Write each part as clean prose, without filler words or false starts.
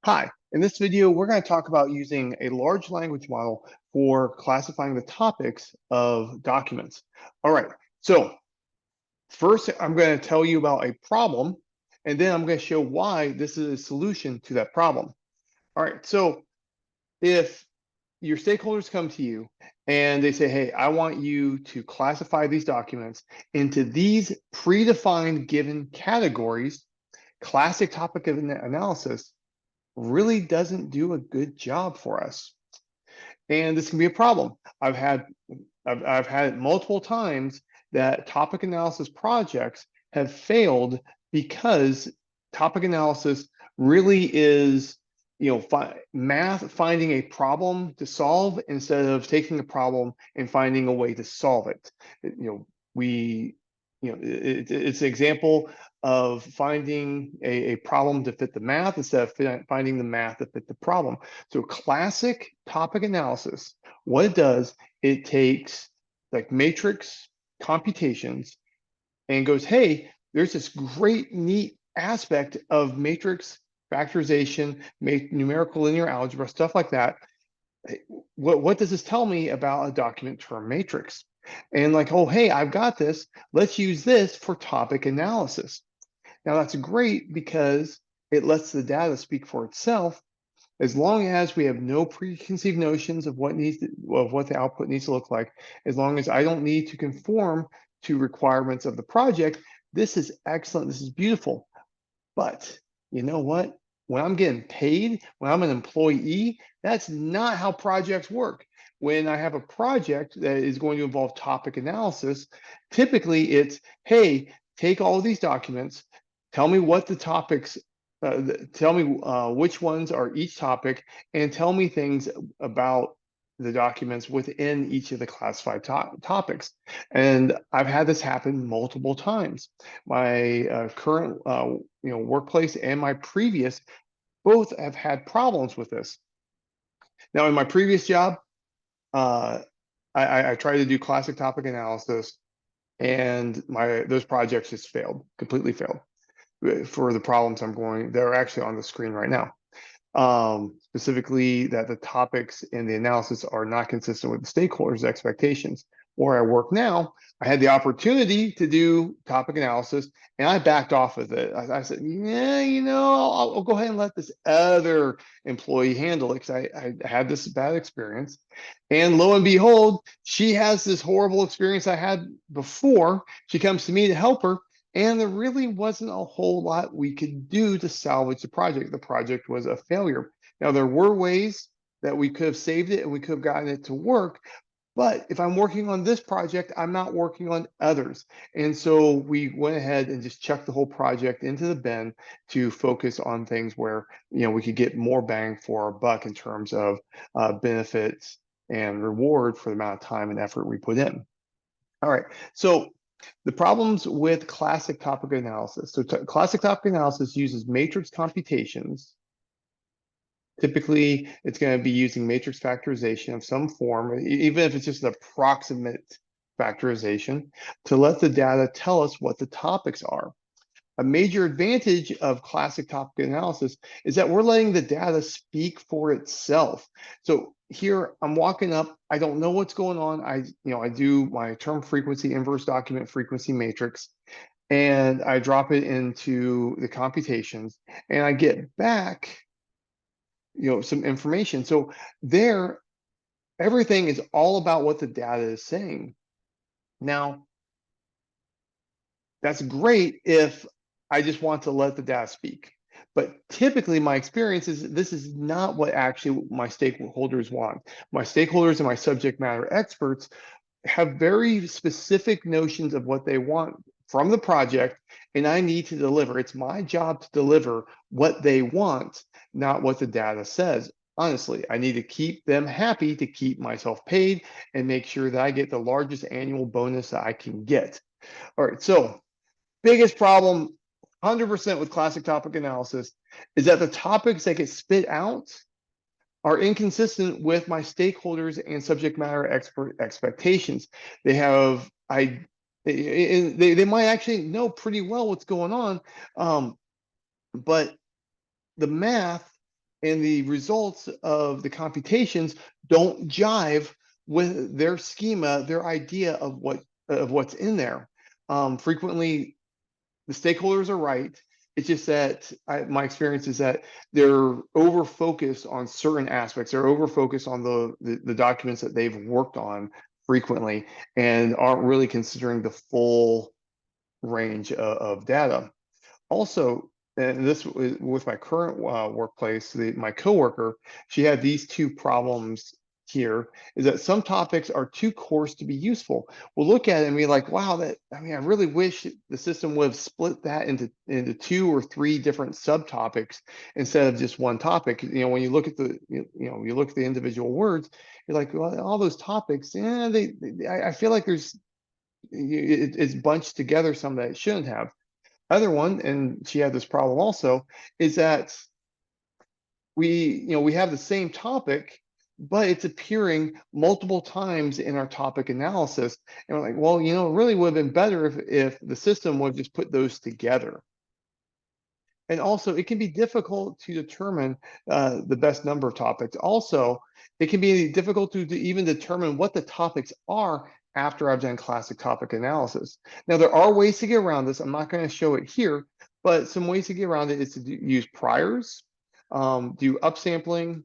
Hi, in this video, we're going to talk about using a large language model for classifying the topics of documents. All right, so first I'm going to tell you about a problem, and then I'm going to show why this is a solution to that problem. All right, so if your stakeholders come to you and they say, hey, I want you to classify these documents into these predefined given categories, classic topic of analysis really doesn't do a good job for us. And this can be a problem. I've had it multiple times that topic analysis projects have failed because topic analysis really is, math finding a problem to solve instead of taking a problem and finding a way to solve it. We it's an example of finding a problem to fit the math instead of finding the math to fit the problem. So classic topic analysis, what it does, it takes like matrix computations and goes, hey, there's this great neat aspect of matrix factorization, numerical linear algebra, stuff like that. What does this tell me about a document term matrix? And like, oh, hey, I've got this. Let's use this for topic analysis. Now that's great because it lets the data speak for itself as long as we have no preconceived notions of what the output needs to look like. As long as I don't need to conform to requirements of the project, this is excellent. This is beautiful. But you know what? When I'm getting paid, when I'm an employee, that's not how projects work. When I have a project that is going to involve topic analysis, typically it's, hey, take all of these documents, tell me what the topics, tell me which ones are each topic, and tell me things about the documents within each of the classified topics. And I've had this happen multiple times. My current workplace and my previous both have had problems with this. Now, in my previous job, uh, I tried to do classic topic analysis, and those projects just failed, completely failed for the problems they're actually on the screen right now. Specifically that the topics in the analysis are not consistent with the stakeholders' expectations. Where I work now, I had the opportunity to do topic analysis and I backed off of it. I said, yeah, I'll go ahead and let this other employee handle it because I had this bad experience. And lo and behold, she has this horrible experience I had before. She comes to me to help her, and there really wasn't a whole lot we could do to salvage the project. The project was a failure. Now, there were ways that we could have saved it and we could have gotten it to work. But if I'm working on this project, I'm not working on others. And so we went ahead and just chucked the whole project into the bin to focus on things where, we could get more bang for our buck in terms of benefits and reward for the amount of time and effort we put in. All right. So the problems with classic topic analysis. So classic topic analysis uses matrix computations. Typically, it's going to be using matrix factorization of some form, even if it's just an approximate factorization, to let the data tell us what the topics are. A major advantage of classic topic analysis is that we're letting the data speak for itself. So here I'm walking up, I don't know what's going on. I do my term frequency inverse document frequency matrix, and I drop it into the computations, and I get back, some information. So there, everything is all about what the data is saying. Now, that's great if I just want to let the data speak. But typically my experience is this is not what actually my stakeholders want. My stakeholders and my subject matter experts have very specific notions of what they want from the project, and I need to deliver. It's my job to deliver what they want, not what the data says. Honestly, I need to keep them happy to keep myself paid and make sure that I get the largest annual bonus that I can get. All right, so biggest problem 100% with classic topic analysis is that the topics that get spit out are inconsistent with my stakeholders and subject matter expert expectations. They have they might actually know pretty well what's going on, but the math and the results of the computations don't jive with their schema, their idea of what's in there. Frequently, the stakeholders are right. It's just that my experience is that they're over focused on certain aspects. They're over focused on the documents that they've worked on frequently and aren't really considering the full range of data. Also, and this with my current workplace, my coworker, she had these two problems here, is that some topics are too coarse to be useful. We'll look at it and be like, wow, I mean, I really wish the system would have split that into two or three different subtopics instead of just one topic. You know, when you look at you look at the individual words, you're like, well, all those topics, yeah, I feel like it's bunched together some that it shouldn't have. Other one, and she had this problem also, is that we have the same topic, but it's appearing multiple times in our topic analysis. And we're like, well, it really would have been better if the system would just put those together. And also, it can be difficult to determine the best number of topics. Also, it can be difficult to even determine what the topics are after I've done classic topic analysis. Now, there are ways to get around this. I'm not going to show it here, but some ways to get around it is to use priors, do upsampling,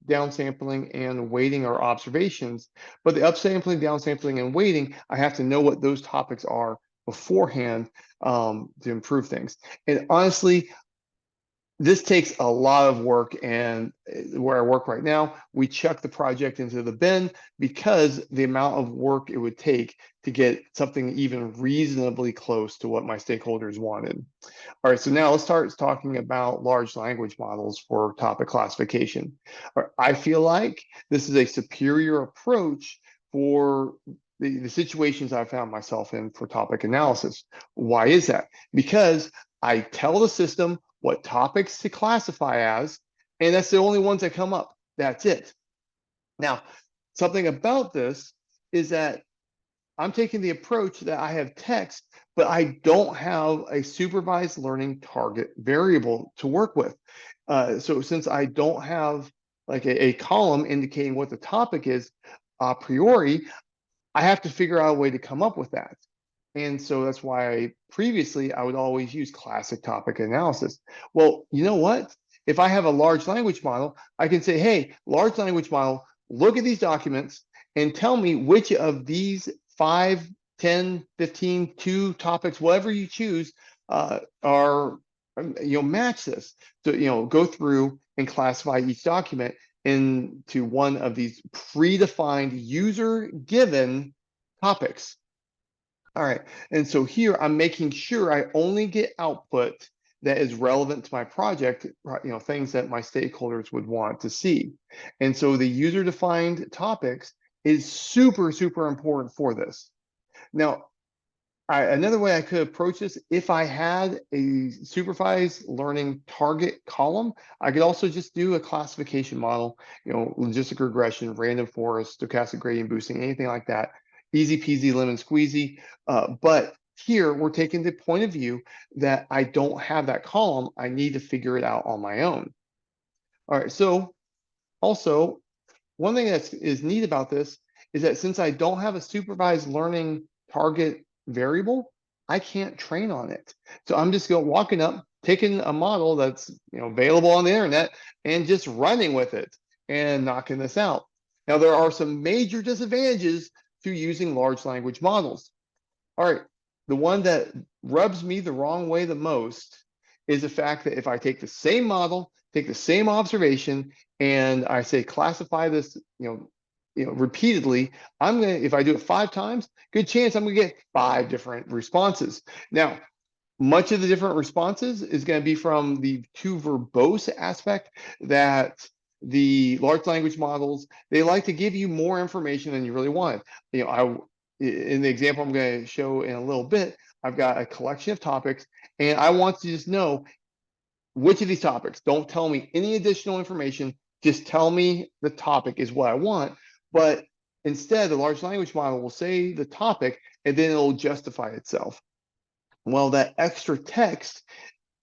downsampling, and weighting or observations. But the upsampling, downsampling, and weighting, I have to know what those topics are beforehand to improve things. And honestly, this takes a lot of work, and where I work right now, we chuck the project into the bin because the amount of work it would take to get something even reasonably close to what my stakeholders wanted. All right, so now let's start talking about large language models for topic classification. I feel like this is a superior approach for the situations I found myself in for topic analysis. Why is that? Because I tell the system what topics to classify as, and that's the only ones that come up. That's it. Now, something about this is that I'm taking the approach that I have text, but I don't have a supervised learning target variable to work with. So since I don't have like a column indicating what the topic is a priori, I have to figure out a way to come up with that. And so that's why previously I would always use classic topic analysis. Well, you know what? If I have a large language model, I can say, hey, large language model, look at these documents and tell me which of these 5, 10, 15, 2 topics, whatever you choose, are, match this. So, go through and classify each document into one of these predefined user given topics. All right, and so here I'm making sure I only get output that is relevant to my project, things that my stakeholders would want to see. And so the user-defined topics is super, super important for this. Now, another way I could approach this, if I had a supervised learning target column, I could also just do a classification model, logistic regression, random forest, stochastic gradient boosting, anything like that. Easy peasy lemon squeezy. But here we're taking the point of view that I don't have that column. I need to figure it out on my own. All right, so also one thing that is neat about this is that since I don't have a supervised learning target variable, I can't train on it. So I'm just walking up, taking a model that's available on the internet and just running with it and knocking this out. Now, there are some major disadvantages to using large language models. All right, the one that rubs me the wrong way the most is the fact that if I take the same model, take the same observation, and I say classify this, repeatedly, if I do it 5 times, good chance I'm gonna get 5 different responses. Now, much of the different responses is going to be from the too verbose aspect that the large language models, they like to give you more information than you really want. In the example I'm going to show in a little bit, I've got a collection of topics and I want to just know which of these topics. Don't tell me any additional information. Just tell me the topic is what I want. But instead, the large language model will say the topic and then it'll justify itself. Well, that extra text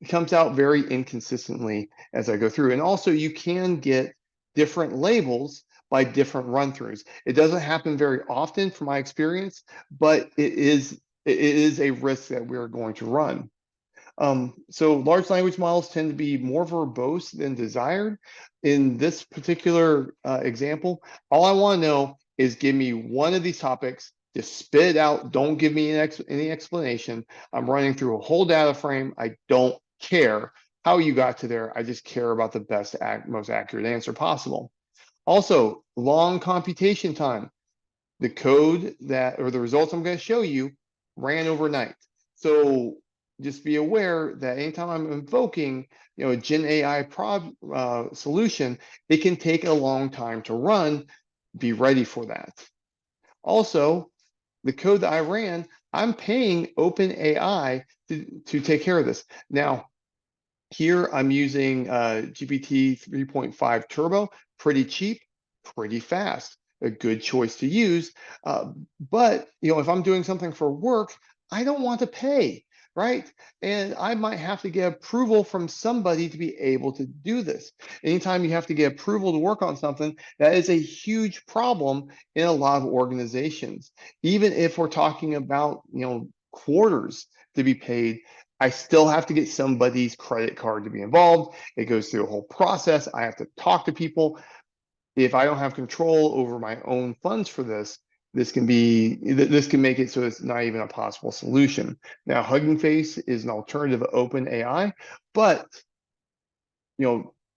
comes out very inconsistently as I go through. And also you can get different labels by different run-throughs. It doesn't happen very often from my experience, but it is a risk that we're going to run. So large language models tend to be more verbose than desired. In this particular example, all I want to know is give me one of these topics, just spit it out. Don't give me any explanation. I'm running through a whole data frame. I don't care how you got to there. I just care about the best, most accurate answer possible. Also, long computation time. The code that, or the results I'm going to show you, ran overnight. So just be aware that anytime I'm invoking, a Gen AI solution, it can take a long time to run. Be ready for that. Also, the code that I ran, I'm paying OpenAI to take care of this. Now, here I'm using GPT 3.5 Turbo, pretty cheap, pretty fast, a good choice to use. But if I'm doing something for work, I don't want to pay, right? And I might have to get approval from somebody to be able to do this. Anytime you have to get approval to work on something, that is a huge problem in a lot of organizations. Even if we're talking about, quarters to be paid, I still have to get somebody's credit card to be involved. It goes through a whole process. I have to talk to people. If I don't have control over my own funds for this, this can make it so it's not even a possible solution. Now, Hugging Face is an alternative to OpenAI, but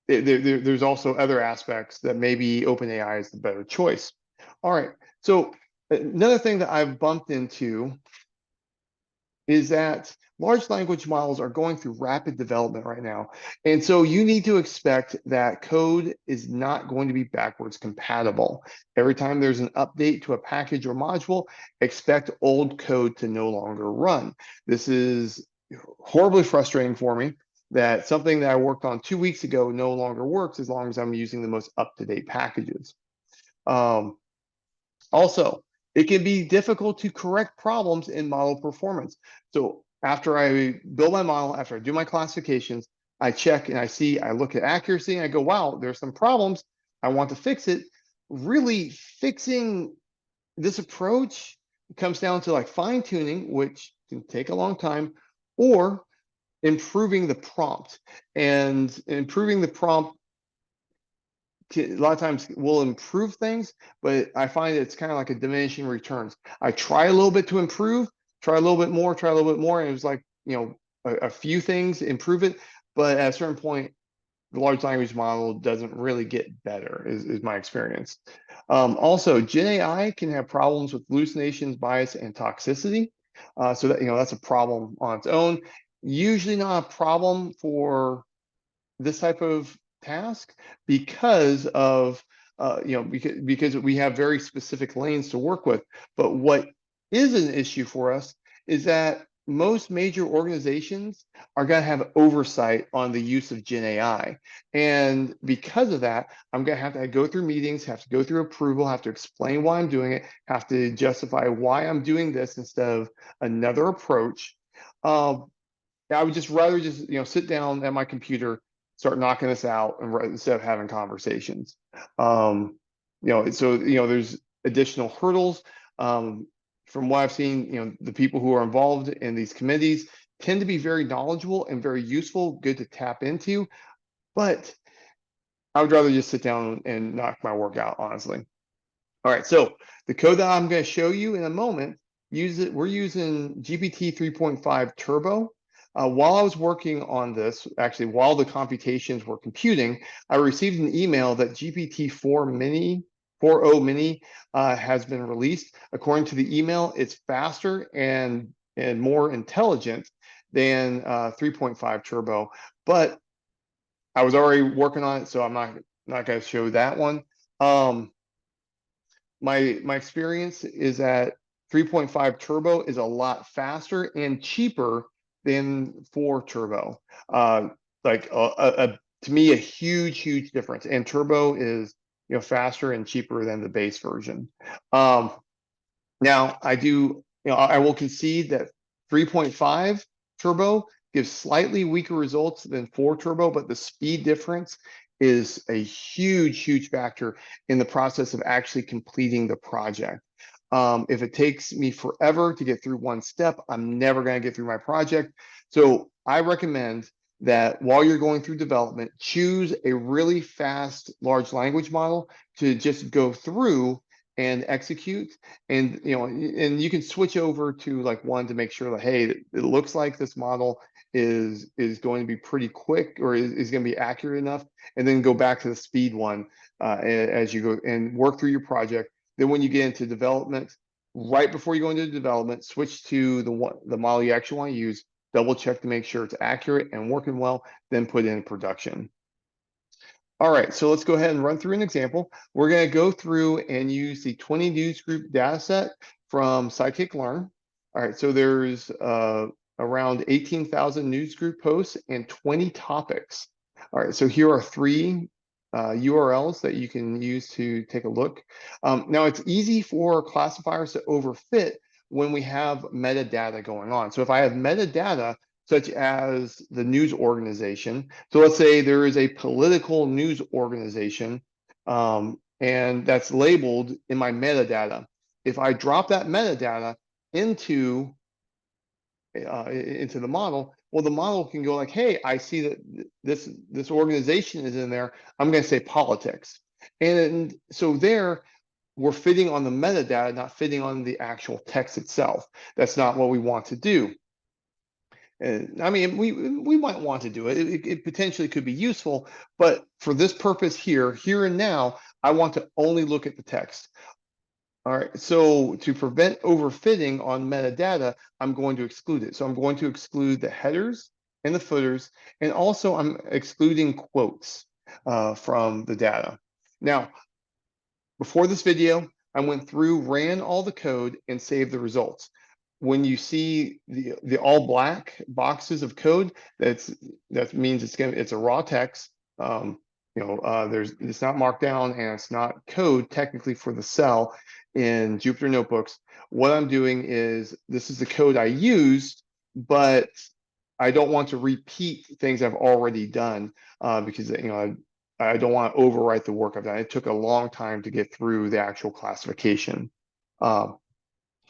there's also other aspects that maybe OpenAI is the better choice. All right. So another thing that I've bumped into is that large language models are going through rapid development right now. And so you need to expect that code is not going to be backwards compatible. Every time there's an update to a package or module, expect old code to no longer run. This is horribly frustrating for me that something that I worked on 2 weeks ago no longer works as long as I'm using the most up-to-date packages. Also, it can be difficult to correct problems in model performance. So after I build my model, after I do my classifications, I check and I look at accuracy and I go, wow, there's some problems. I want to fix it. Really fixing this approach comes down to like fine tuning, which can take a long time, or improving the prompt. And improving the prompt a lot of times we'll improve things, but I find it's kind of like a diminishing returns. I try a little bit to improve, try a little bit more, try a little bit more, and it was like, a few things improve it, but at a certain point, the large language model doesn't really get better, is my experience. Also, Gen AI can have problems with hallucinations, bias, and toxicity. So that's a problem on its own. Usually not a problem for this type of task because of because we have very specific lanes to work with. But what is an issue for us is that most major organizations are going to have oversight on the use of Gen AI. And because of that, I'm going to have to go through meetings, have to go through approval, have to explain why I'm doing it, have to justify why I'm doing this instead of another approach. I would just rather sit down at my computer, start knocking this out, and instead of having conversations. There's additional hurdles. From what I've seen, the people who are involved in these committees tend to be very knowledgeable and very useful, good to tap into. But I would rather just sit down and knock my work out, honestly. All right, so the code that I'm going to show you in a moment, we're using GPT 3.5 Turbo. While I was working on this, actually, while the computations were computing, I received an email that GPT-4 Mini, 4.0 Mini has been released. According to the email, it's faster and more intelligent than 3.5 Turbo, but I was already working on it, so I'm not going to show that one. My experience is that 3.5 Turbo is a lot faster and cheaper than 4 Turbo. To me, a huge difference. And Turbo is faster and cheaper than the base version. Now I will concede that 3.5 Turbo gives slightly weaker results than 4Turbo, but the speed difference is a huge factor in the process of actually completing the project. If it takes me forever to get through one step, I'm never going to get through my project. So I recommend that while you're going through development, choose a really fast large language model to just go through and execute. And and you can switch over to like one to make sure that, hey, it looks like this model is going to be pretty quick, or is going to be accurate enough, and then go back to the speed one as you go and work through your project. Then when you get into development, right before you go into development, switch to the model you actually want to use, double check to make sure it's accurate and working well, then put it in production. All right, so let's go ahead and run through an example. We're going to go through and use the 20 news group data set from Scikit-learn. All right, so there's around 18,000 news group posts and 20 topics. All right, so here are 3 URLs that you can use to take a look. Now, it's easy for classifiers to overfit when we have metadata going on. So if I have metadata, such as the news organization. So let's say there is a political news organization, and that's labeled in my metadata. If I drop that metadata into the model, well, the model can go like, hey, I see that this organization is in there. I'm going to say politics. And so there, we're fitting on the metadata, not fitting on the actual text itself. That's not what we want to do. And I mean, we might want to do it. It potentially could be useful, but for this purpose here and now, I want to only look at the text. All right, so to prevent overfitting on metadata, I'm going to exclude it. So I'm going to exclude the headers and the footers, and also I'm excluding quotes from the data. Now, before this video, I went through, ran all the code, and saved the results. When you see the all black boxes of code, that means it's a raw text. It's not markdown and it's not code technically for the cell in Jupyter Notebooks. What I'm doing is, this is the code I used, but I don't want to repeat things I've already done because I don't want to overwrite the work I've done. It took a long time to get through the actual classification.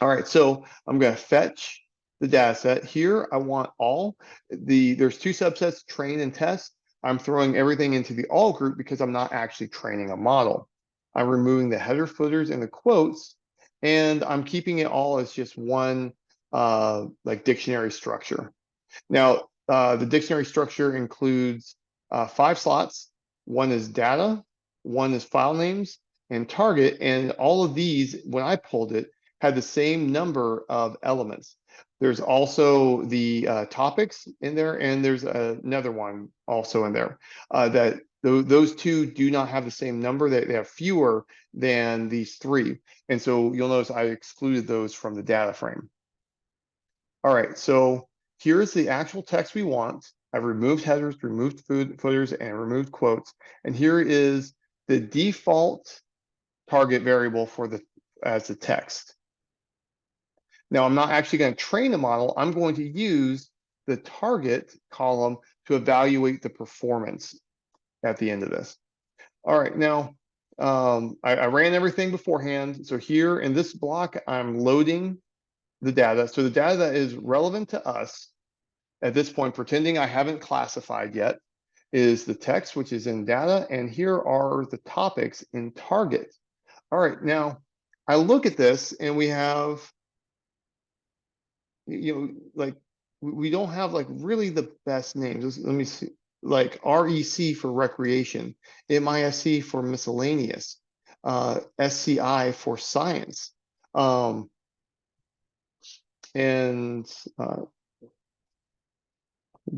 All right, so I'm going to fetch the data set. Here, I want all. There's 2 subsets, train and test. I'm throwing everything into the all group because I'm not actually training a model. I'm removing the header, footers, and the quotes, and I'm keeping it all as just one like dictionary structure. Now, the dictionary structure includes 5 slots. One is data, one is file names, and target, and all of these, when I pulled it, had the same number of elements. There's also the topics in there, and there's another one also in there. Those 2 do not have the same number. They have fewer than these 3. And so you'll notice I excluded those from the data frame. All right, so here's the actual text we want. I've removed headers, removed footers, and removed quotes. And here is the default target variable as the text. Now, I'm not actually going to train a model. I'm going to use the target column to evaluate the performance at the end of this. All right, now I ran everything beforehand. So here in this block, I'm loading the data. So the data that is relevant to us at this point, pretending I haven't classified yet, is the text, which is in data. And here are the topics in target. All right, now I look at this and we have, like we don't have like really the best names. Let me see, like REC for recreation, MISC for miscellaneous, SCI for science, and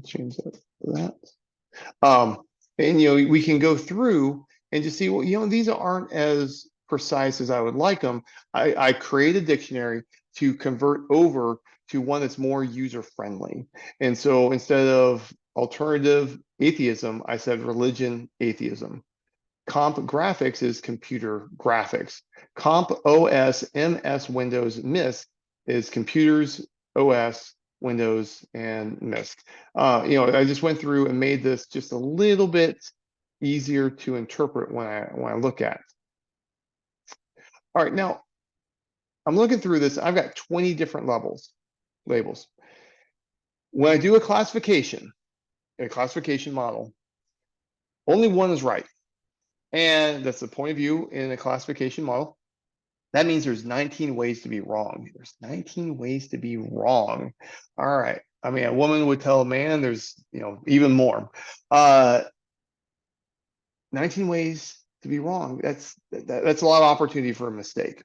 change that. And we can go through and just see, well, these aren't as precise as I would like them. I create a dictionary to convert over to one that's more user-friendly. And so instead of alternative atheism, I said religion atheism. Comp graphics is computer graphics. Comp OS MS Windows MISC is computers OS Windows and missed. I just went through and made this just a little bit easier to interpret when I look at. All right, now I'm looking through this. I've got 20 different labels. When I do a classification model, only one is right. And that's the point of view in a classification model. That means there's 19 ways to be wrong. There's 19 ways to be wrong. All right. I mean, a woman would tell a man there's, even more. 19 ways to be wrong. That's a lot of opportunity for a mistake.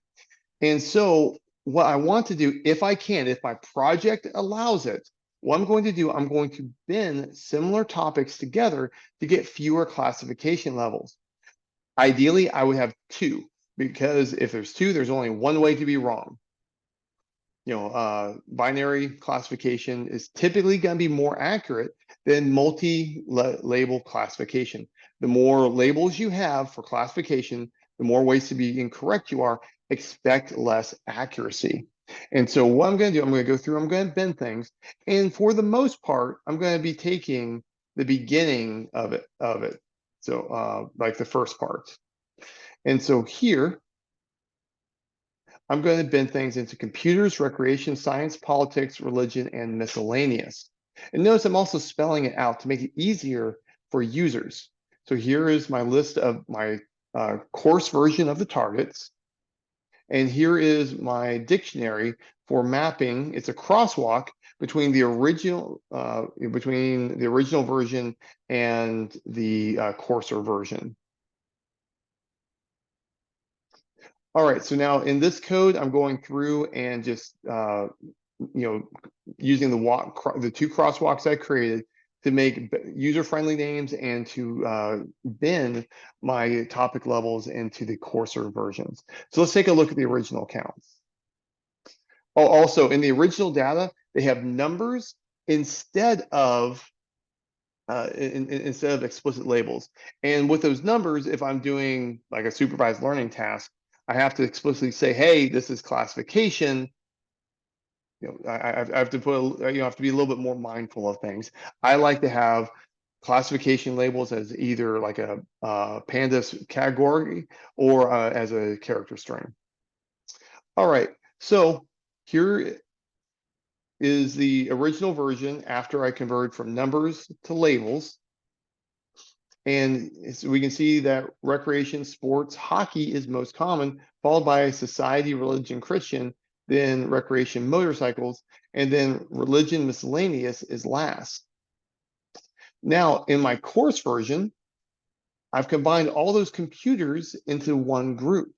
And so what I want to do, if I can, if my project allows it, what I'm going to do, I'm going to bin similar topics together to get fewer classification levels. Ideally, I would have two, because if there's two, there's only one way to be wrong. Binary classification is typically going to be more accurate than multi-label classification. The more labels you have for classification, the more ways to be incorrect you are, expect less accuracy. And so what I'm going to do, I'm going to go through, I'm going to bin things. And for the most part, I'm going to be taking the beginning of it. So like the first part. And so here, I'm going to bin things into computers, recreation, science, politics, religion, and miscellaneous. And notice I'm also spelling it out to make it easier for users. So here is my list of my course version of the targets. And here is my dictionary for mapping. It's a crosswalk between the original version and the courser version. All right, so now in this code, I'm going through and just using the two crosswalks I created to make user-friendly names and to bin my topic levels into the courser versions. So let's take a look at the original counts. Oh, also in the original data, they have numbers instead of explicit labels. And with those numbers, if I'm doing like a supervised learning task, I have to explicitly say, hey, this is classification. I have to put, have to be a little bit more mindful of things. I like to have classification labels as either like a pandas category or as a character string. All right, so here is the original version after I converted from numbers to labels. And so we can see that recreation, sports, hockey is most common, followed by society, religion, Christian, then recreation, motorcycles, and then religion, miscellaneous is last. Now, in my course version, I've combined all those computers into one group,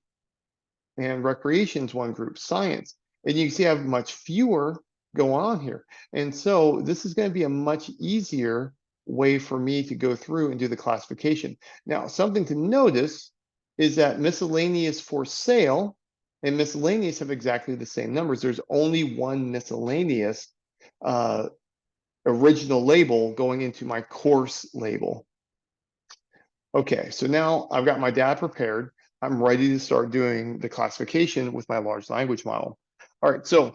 and recreation's one group, science. And you can see I have much fewer going on here. And so this is going to be a much easier way for me to go through and do the classification. Now, something to notice is that miscellaneous for sale and miscellaneous have exactly the same numbers. There's only one miscellaneous original label going into my course label. Okay, so now I've got my data prepared. I'm ready to start doing the classification with my large language model. All right, so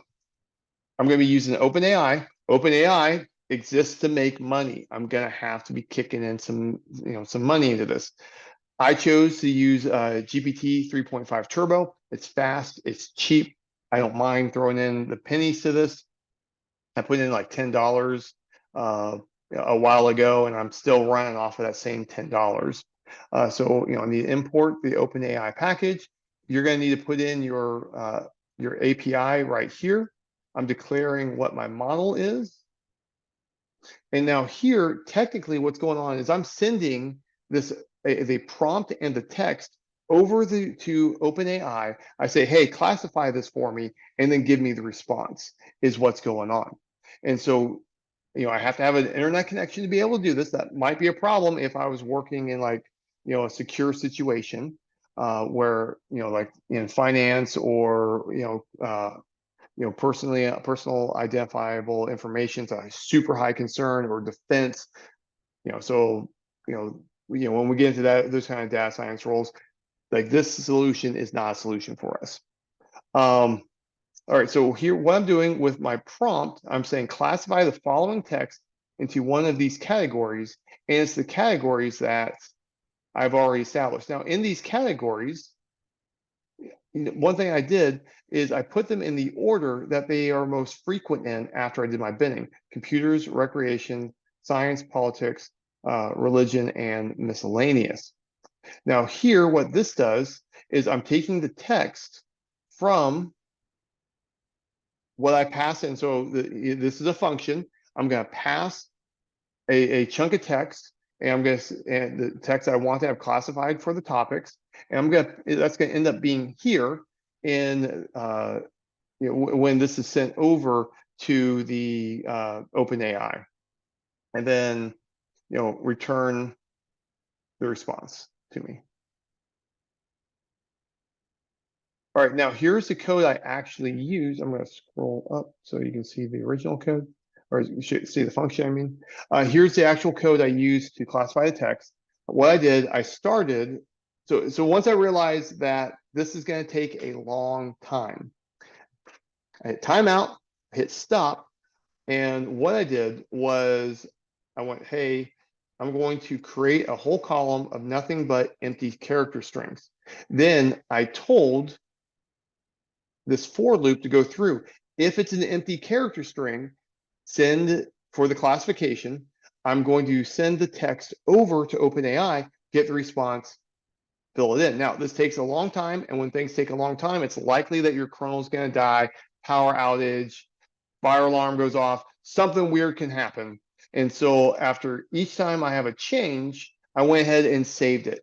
I'm going to be using OpenAI. OpenAI exists to make money. I'm going to have to be kicking in some money into this. I chose to use GPT 3.5 Turbo. It's fast, it's cheap. I don't mind throwing in the pennies to this. I put in like $10 a while ago, and I'm still running off of that same $10. So I need to import the OpenAI package. You're going to need to put in your API right here. I'm declaring what my model is. And now here, technically what's going on is I'm sending the prompt and the text over to OpenAI. I say, hey, classify this for me, and then give me the response is what's going on. And so, I have to have an internet connection to be able to do this. That might be a problem if I was working in like, a secure situation where, like in finance or, personal identifiable information is a super high concern, or defense. So when we get into those kind of data science roles, like this solution is not a solution for us. All right, so here, what I'm doing with my prompt, I'm saying classify the following text into one of these categories, and it's the categories that I've already established. Now, in these categories, one thing I did is I put them in the order that they are most frequent in after I did my binning: computers, recreation, science, politics, religion, and miscellaneous. Now here, what this does is I'm taking the text from what I pass in. So this is a function. I'm going to pass a chunk of text, and I'm going to, and the text I want to have classified for the topics, and that's going to end up being here in when this is sent over to the OpenAI, and then return the response to me. All right, now here's the code I actually use. I'm going to scroll up so you can see the original code, or you should see the function, I mean. Here's the actual code I used to classify the text. What I did, I started, so once I realized that this is going to take a long time, I hit timeout, hit stop, and what I did was I went, hey, I'm going to create a whole column of nothing but empty character strings. Then I told this for loop to go through. If it's an empty character string, send for the classification. I'm going to send the text over to OpenAI, get the response, fill it in. Now, this takes a long time, and when things take a long time, it's likely that your kernel is going to die, power outage, fire alarm goes off, something weird can happen. And so after each time I have a change, I went ahead and saved it.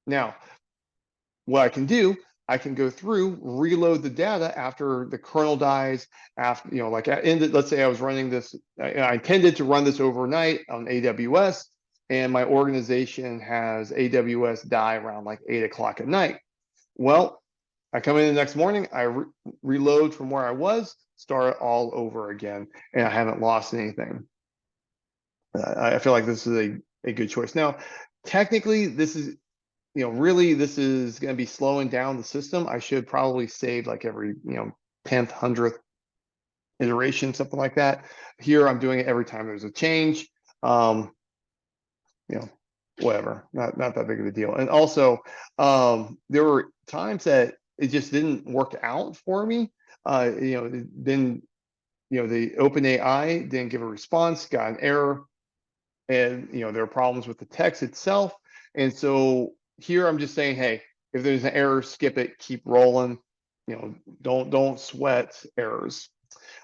Now, what I can do, I can go through, reload the data after the kernel dies, after, like I ended, let's say I was running this, I intended to run this overnight on AWS, and my organization has AWS die around like 8 o'clock at night. Well, I come in the next morning, I reload from where I was, start all over again, and I haven't lost anything. I feel like this is a good choice. Now, technically, this is, really, this is going to be slowing down the system. I should probably save like every, 10th, 100th iteration, something like that. Here, I'm doing it every time there's a change. Whatever, not that big of a deal. And also, there were times that it just didn't work out for me. Then, the OpenAI didn't give a response, got an error, and there are problems with the text itself. And so here I'm just saying, hey, if there's an error, skip it, keep rolling. Don't sweat errors.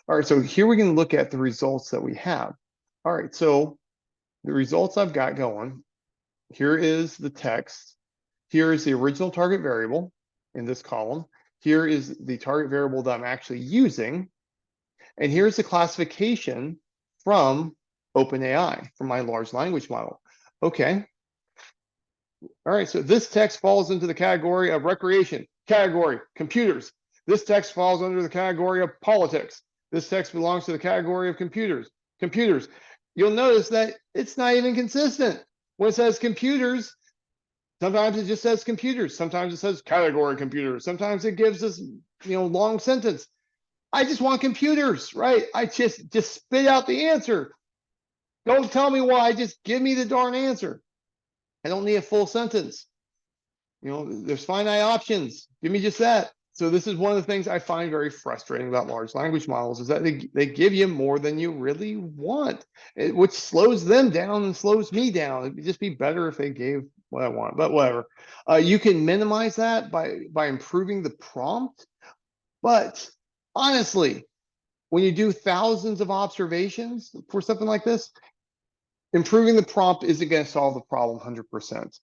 All right, so here we can look at the results that we have. All right, so the results I've got going, here is the text. Here is the original target variable in this column. Here is the target variable that I'm actually using. And here's the classification from OpenAI, from my large language model. Okay. All right, so this text falls into the category of recreation, category, computers. This text falls under the category of politics. This text belongs to the category of computers. You'll notice that it's not even consistent. When it says computers, sometimes it just says computers. Sometimes it says category computers. Sometimes it gives this, long sentence. I just want computers, right? I just spit out the answer. Don't tell me why, just give me the darn answer. I don't need a full sentence. There's finite options. Give me just that. So this is one of the things I find very frustrating about large language models, is that they give you more than you really want, which slows them down and slows me down. It'd just be better if they gave what I want, but whatever. You can minimize that by improving the prompt. But honestly, when you do thousands of observations for something like this, improving the prompt isn't going to solve the problem 100%.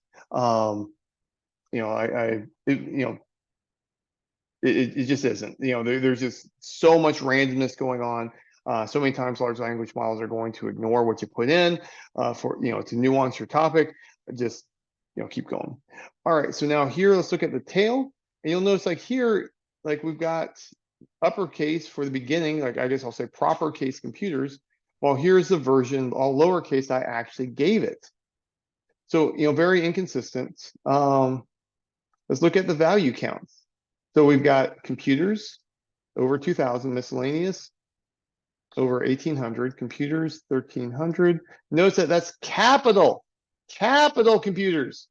It just isn't. There's just so much randomness going on. So many times large language models are going to ignore what you put in to nuance your topic. Just keep going. All right, so now here, let's look at the tail, and you'll notice like here, like we've got uppercase for the beginning, like I guess I'll say proper case computers. Well, here's the version all lowercase I actually gave it. So very inconsistent. Let's look at the value counts. So we've got computers, over 2000, miscellaneous, over 1800, computers, 1300. Notice that that's capital computers,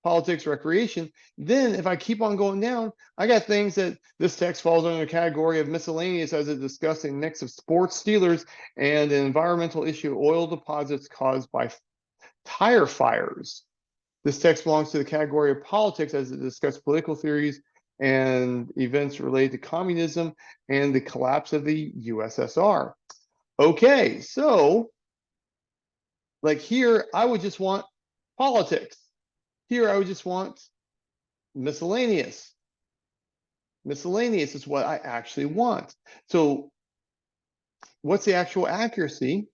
politics, recreation. Then if I keep on going down, I got things that this text falls under the category of miscellaneous as it discussed a mix of sports stealers and an environmental issue, oil deposits caused by tire fires. This text belongs to the category of politics as it discussed political theories and events related to communism and the collapse of the USSR. Okay, so like here, I would just want politics. Here, I would just want miscellaneous. Miscellaneous is what I actually want. So what's the actual accuracy?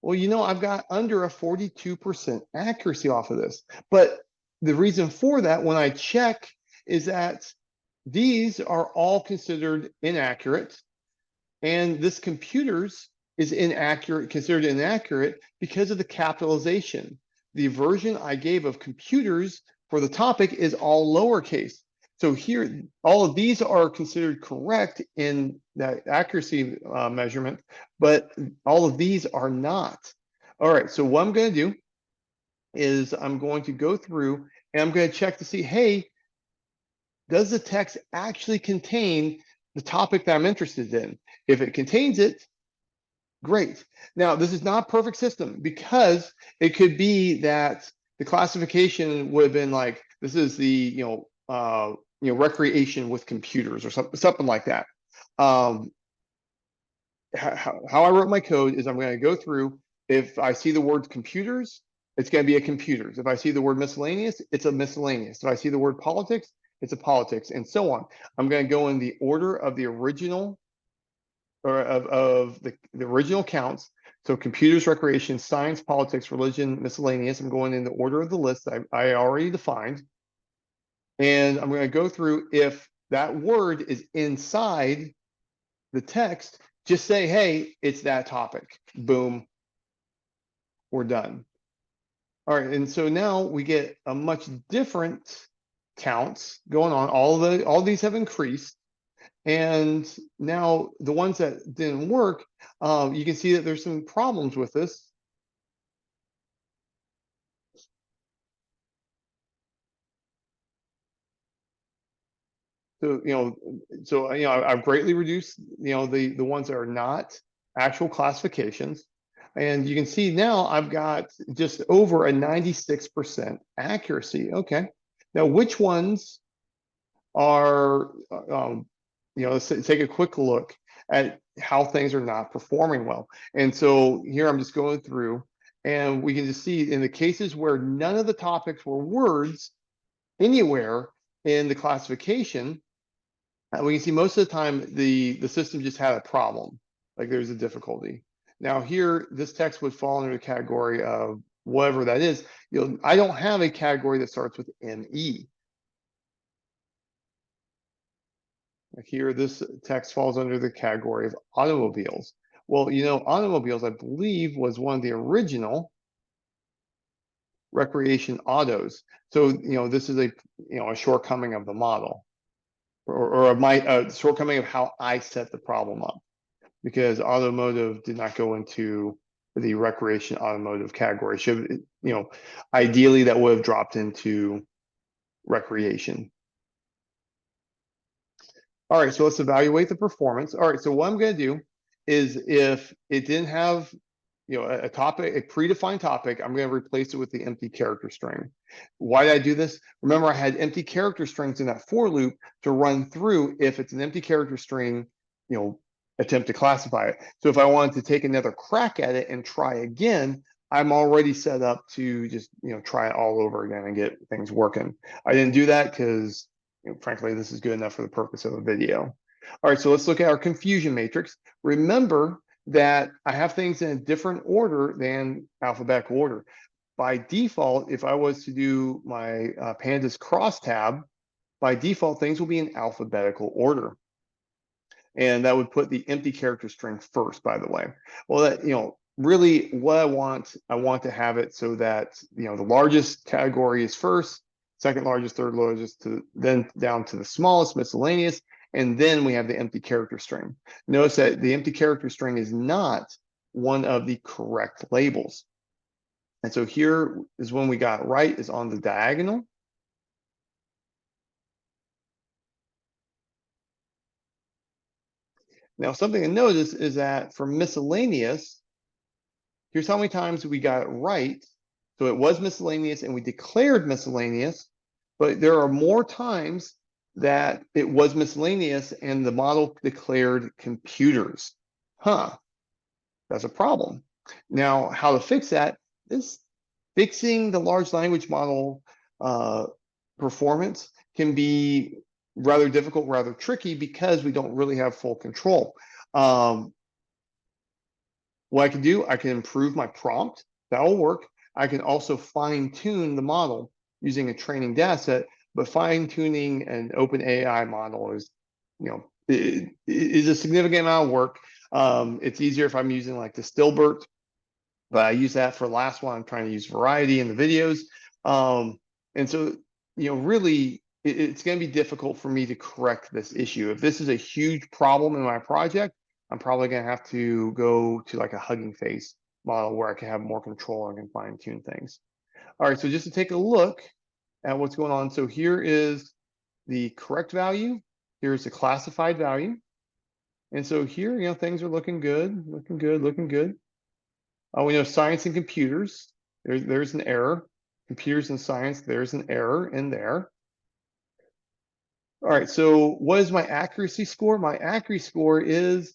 Well, you know, I've got under a 42% accuracy off of this. But the reason for that, when I check, is that these are all considered inaccurate. And this computers is inaccurate, considered inaccurate because of the capitalization. The version I gave of computers for the topic is all lowercase. So here, all of these are considered correct in that accuracy measurement, but all of these are not. All right, so what I'm going to do is I'm going to go through and I'm going to check to see, hey, does the text actually contain the topic that I'm interested in? If it contains it, great. Now, this is not a perfect system because it could be that the classification would have been like, this is the, recreation with computers or something like that. How I wrote my code is I'm going to go through, if I see the word computers, it's going to be a computers. If I see the word miscellaneous, it's a miscellaneous. If I see the word politics, it's a politics, and so on. I'm going to go in the order of the original, or of the original counts. So computers, recreation, science, politics, religion, miscellaneous. I'm going in the order of the list I already defined. And I'm going to go through, if that word is inside the text, just say, hey, it's that topic. Boom. We're done. All right, and so now we get a much different counts going on. All these have increased. And now the ones that didn't work, you can see that there's some problems with this. So I've greatly reduced the ones that are not actual classifications, and you can see now I've got just over a 96% accuracy. Okay, now which ones are let's take a quick look at how things are not performing well. And so here I'm just going through, and we can just see in the cases where none of the topics were words anywhere in the classification, we can see most of the time the system just had a problem, like there's a difficulty. Now here, this text would fall under the category of whatever that is. I don't have a category that starts with ME. Like here, this text falls under the category of automobiles. Well, automobiles, I believe, was one of the original recreation autos. So, this is a shortcoming of the model, or a shortcoming of how I set the problem up, because automotive did not go into the recreation automotive category. Should, ideally that would have dropped into recreation. All right, so let's evaluate the performance. All right, so what I'm going to do is, if it didn't have a topic, a predefined topic, I'm going to replace it with the empty character string. Why did I do this? Remember, I had empty character strings in that for loop to run through if it's an empty character string, attempt to classify it. So if I wanted to take another crack at it and try again, I'm already set up to just try it all over again and get things working. I didn't do that because frankly, this is good enough for the purpose of a video. All right, so let's look at our confusion matrix. Remember that I have things in a different order than alphabetical order. By default, if I was to do my pandas crosstab, by default, things will be in alphabetical order. And that would put the empty character string first, by the way. Well, that, really what I want to have it so that, the largest category is first, second largest, third largest, then down to the smallest, miscellaneous, and then we have the empty character string. Notice that the empty character string is not one of the correct labels. And so here is when we got right is on the diagonal. Now, something to notice is that for miscellaneous, here's how many times we got it right. So it was miscellaneous and we declared miscellaneous, but there are more times that it was miscellaneous and the model declared computers. Huh, that's a problem. Now, how to fix that is fixing the large language model performance can be rather difficult, rather tricky because we don't really have full control. What I can do, I can improve my prompt. That'll work. I can also fine tune the model using a training data set, but fine tuning an OpenAI model is, is a significant amount of work. It's easier if I'm using like the Dilbert, but I use that for the last one. I'm trying to use variety in the videos. And so, really, it's going to be difficult for me to correct this issue. If this is a huge problem in my project, I'm probably going to have to go to like a Hugging Face model where I can have more control and can fine tune things. All right, so just to take a look at what's going on. So here is the correct value. Here's the classified value. And so here, things are looking good, looking good, looking good. We know science and computers, there's an error. Computers and science, there's an error in there. All right, so what is my accuracy score? My accuracy score is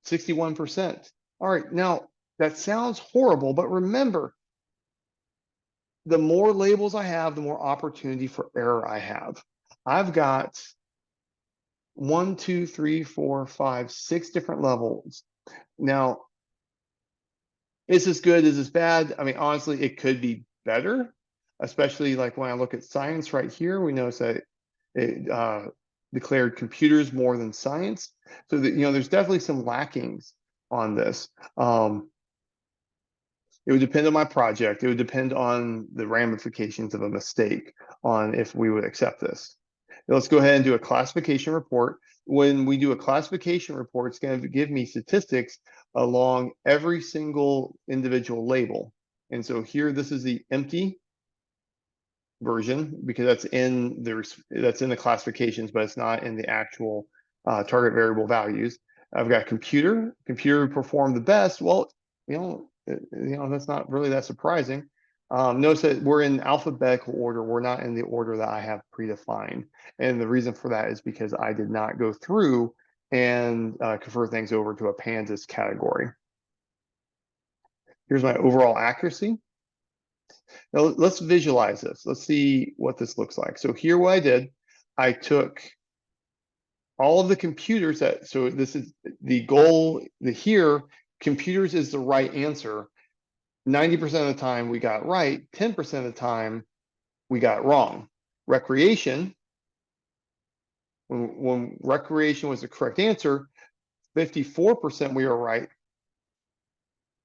61%. All right, now that sounds horrible, but remember, the more labels I have, the more opportunity for error I have. I've got 1, 2, 3, 4, 5, 6 different levels. Now, is this good? Is this bad? I mean, honestly, it could be better, especially like when I look at science right here, we notice that it declared computers more than science. So that, there's definitely some lackings on this. It would depend on my project. It would depend on the ramifications of a mistake on if we would accept this. Now, let's go ahead and do a classification report. When we do a classification report, it's going to give me statistics along every single individual label. And so here, this is the empty version because that's in the classifications, but it's not in the actual target variable values. I've got computer performed the best. Well, that's not really that surprising. Notice that we're in alphabetical order. We're not in the order that I have predefined. And the reason for that is because I did not go through and convert things over to a pandas category. Here's my overall accuracy. Now let's visualize this. Let's see what this looks like. So here what I did, I took all of the computers so this is the goal, here, computers is the right answer. 90% of the time we got right, 10% of the time we got wrong. Recreation, when recreation was the correct answer, 54% we were right,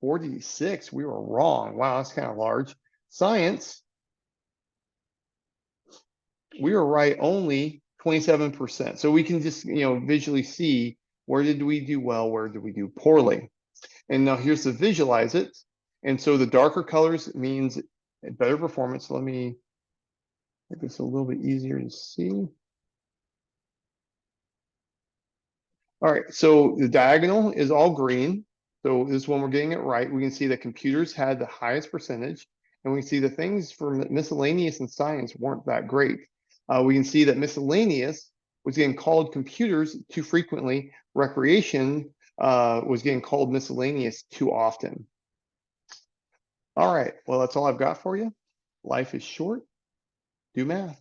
46 we were wrong. Wow, that's kind of large. Science, we were right only 27%. So we can just visually see where did we do well, where did we do poorly. And now here's to visualize it. And so the darker colors means better performance. Let me make this a little bit easier to see. All right, so the diagonal is all green. So this is when we're getting it right. We can see that computers had the highest percentage, and we see the things for miscellaneous and science weren't that great. We can see that miscellaneous was getting called computers too frequently. Recreation was getting called miscellaneous too often. All right, well, that's all I've got for you. Life is short. Do math.